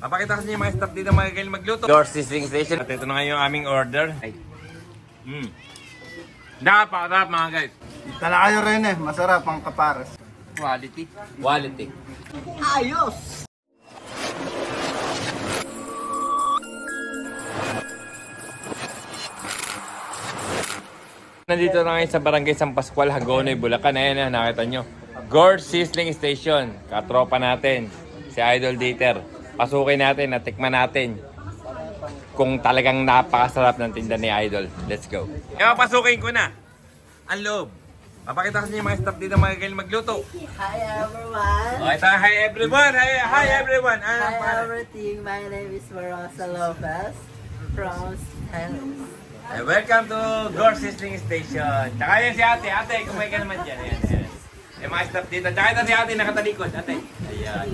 Papakita ko sa inyo mga staff dito mga kailan magluto. Your sizzling station. At ito na nga yung aming order. Ay. Napakasarap mga guys. Tala kayo rin eh, masarap ang kapares. Quality. Quality. Ayos! Nandito na ngayon sa Barangay San Pascual, Hagonoy, Bulacan. Ayan na, nakita nyo. Gorge Sizzling Station. Katropa natin. Si Idol Dieter. Pasukin natin, natikman natin. Kung talagang napakasarap ng tinda ni Idol. Let's go. Kaya pasukin ko na. Ang loob. Papakita ko sa inyo mga staff dito mga kailan magluto. Hi everyone! Okay, hi everyone! Hi everyone! Hi everything! My name is Marosa Lopez from Thailand. Welcome to Gorge Sizzling Station. Tsaka yan si ate. Ate, kumain ka naman dyan. Ayan. Yung mga staff dito. Tsaka ito si ate nakatalikod. Ate. Ayan.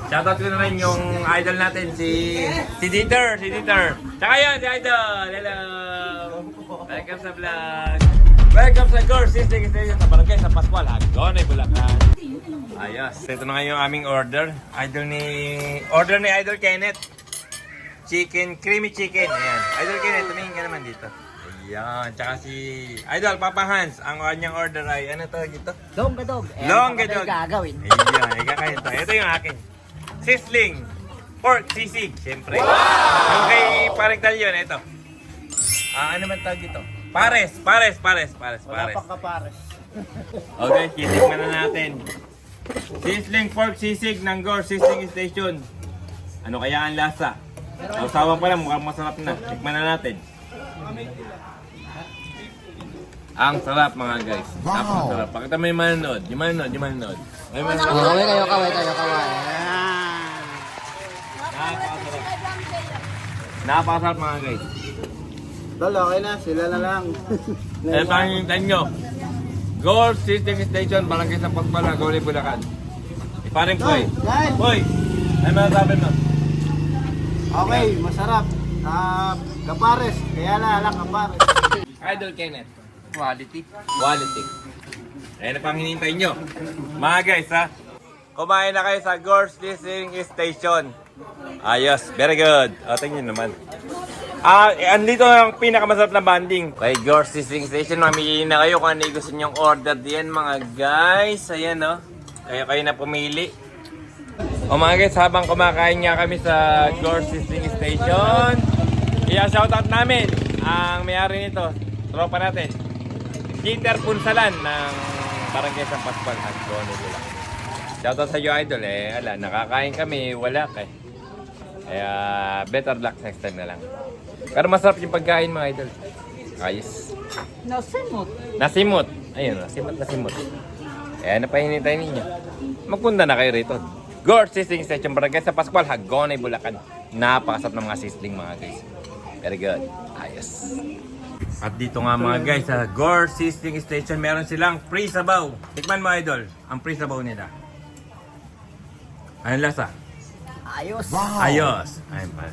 Shoutout ko na rin yung idol natin, si Dieter. Tsaka yan, si Idol. Hello. Welcome sa vlog. Welcome sa Gorge Sizzling Station sa Barangay San Pascual, Hagonoy, Bulacan. Ayos. Ito na nga yung aming order. Order ni Idol Kenneth. Creamy chicken. Ayan. Idol Kenneth, tumingin ka naman dito. Ayan. Tsaka si Idol Papa Hans. Ang kanyang order ay, ano to dito? Longgadog. Longgadog. Gagawin. Ayan. Ikakain to. Ito yung akin. Sizzling. Pork sisig. Siyempre. Wow! Yung kay Paring Talyon, ito. Ano man tawag dito? Pares. Wala pang kapares. Okay, titikman na natin. Sizzling pork sisig ng Gorge Sizzling Station. Ano kaya ang lasa? Sausawan pa lang, mukhang masarap na. Tikman na natin. Ang sarap mga guys. Napakasarap. Pakita mo yung manonood. Yung manonood. Kaway. Napakasarap mga guys. Tol, okay na, sila na lang. Ano pa hinihintay nyo? Gorge Sizzling Station, Barangay San Pascual, Hagonoy, Bulacan. Iparing ko eh. Guys! Hoy! Ano masasabi mo? Okay, masarap. Kapares, kaya lang kapares. Idol Kenneth. Quality. Ayan na pang hinihintay nyo. Mga guys ha, kumain na kayo sa Gorge Sizzling Station. Ayos, very good. O, tingnan naman. Andito ang pinakamasarap na banding. Kay Gorge Sizzling Station, mamili na kayo kung ano yung gusto nyong order diyan mga guys. Ayan o, kayo na pumili. O mga guys, habang kumakain nga kami sa Gorge Sizzling Station, shoutout namin ang may-ari nito, tropa natin, Dieter Punsalan ng Barangay San Pascual, Hagonoy, Bulacan. Shoutout sa iyo Idol nakakain kami, wala ka Kaya better luck next time na lang. Pero masarap yung pagkain mga idol. Ayos. Nasimot. Ayun, nasimot. Kaya ano pa hinintay ninyo? Magpunta na kayo rito. Gorge Sizzling Station, Barangay San Pascual, Hagonoy, Bulacan. Napakasarap ng mga sizzling mga guys. Very good. Ayos. At dito nga mga guys, sa Gorge Sizzling Station, meron silang free sabaw. Tikman mo idol, ang free sabaw nila. Anong lasa? Ayos. Ayos. Ayun pa.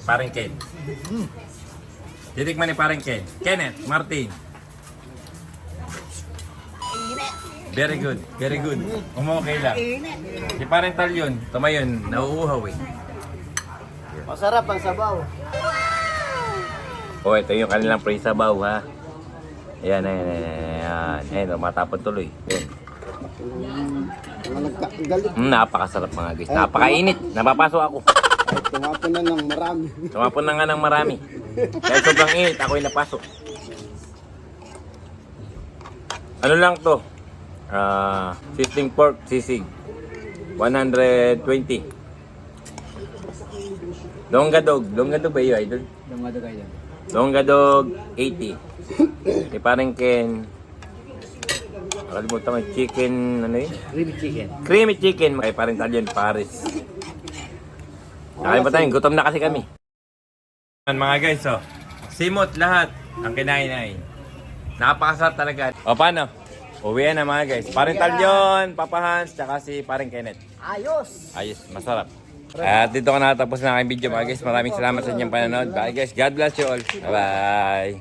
Paring Ken. Titikman ni Paring Ken. Kenneth, Martin. Very good. Okay lang. Si Paring Talyon, tumayon, nauuhaw eh. Masarap ang sabaw. Oh, ito yung kanilang free sabaw ha. Ayan. Ayan, matapon tuloy. Ayan. Galit. Napakasarap mga guys. Napakainit. Napapasok ako. Ay, tumapon na ng marami. Tumapon na nga ng marami. Dahil sobrang init, ako'y napasok. Ano lang to? Sizzling pork sisig. 120. Longgadog ba yun, idol? Longgadog 80. May parang Ken. Nakalimutan mo, chicken, ano yun? Creamy chicken. May parang Talyon, Paris. Nakalimutan yun, gutom na kasi kami. Mga guys, simot lahat ang kinain. Napakasarap talaga. O paano? Uwi na mga guys. Parang Talyon, Papa Hans, tsaka si parang Kenneth. Ayos, masarap. At dito ko natapos na aking video mga guys. Maraming salamat sa inyong panonood. Bye guys, God bless you all. Bye-bye.